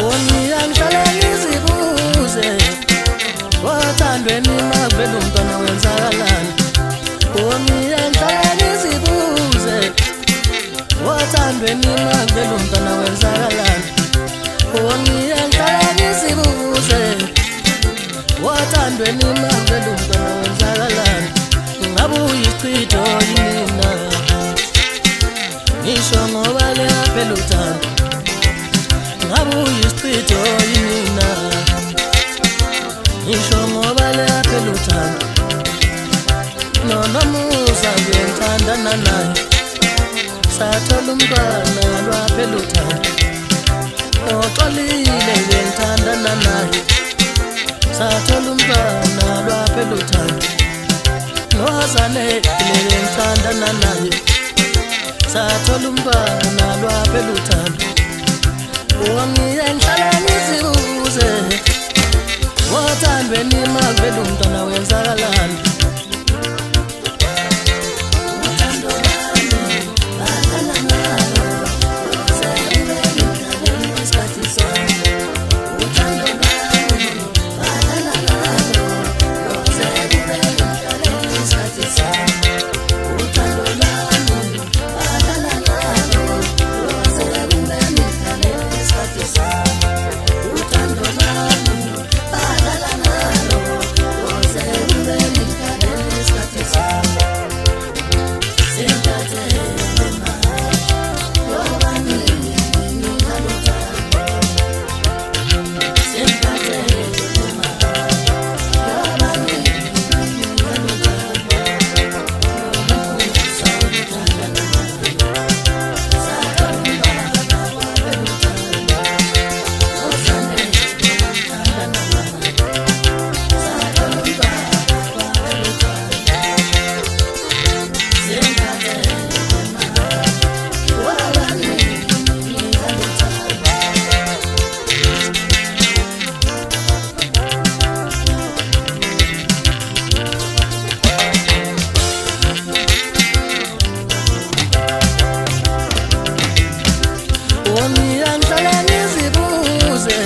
Ongiyangihlala ngizibuze wathandweni mavela umntwana wenzakalani. Ongiyangihlala ngizibuze wathandweni mavela umntwana wenzakalani. Ongiyangihlala ngizibuze wathandweni mavela umntwana wenzakalani. Ngabe uyichitho yini na ngisho ngoba liyaphela uthando. Ngabe uyichitho yini na ngisho ngoba liyaphela uthando. Nonomusa ngiyathandana naye sathola umntwana lwaphela uthando. Oxolile ngiyathandana naye sathola umntwana lwaphela uthando. Nozane ngiyathandana naye sathola umntwana lwaphela uthando. Ongiyangihlala ngizibuze wathandweni mavela umntwana wenzakalani. Ongiyangihlala ngizibuze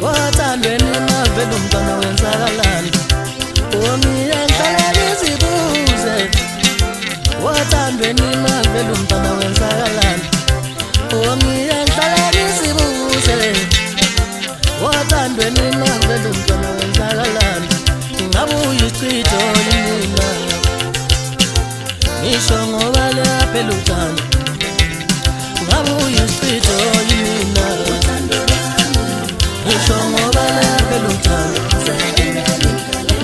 wathandweni mavela umntwana wenzakalani. Ongiyangihlala ngizibuze wathandweni mavela umntwana wenzakalani. Ongiyangihlala ngizibuze wathandweni mavela umntwana wenzakalani. Ngabe uyichitho yini na ngisho ngoba liyaphela uthando. Ngabe uyichitho yini na ngisho ngoba liyaphela uthando.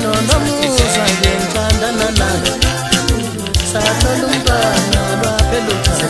Nonomusa ngiyathandana naye sathola umntwana lwaphela uthando.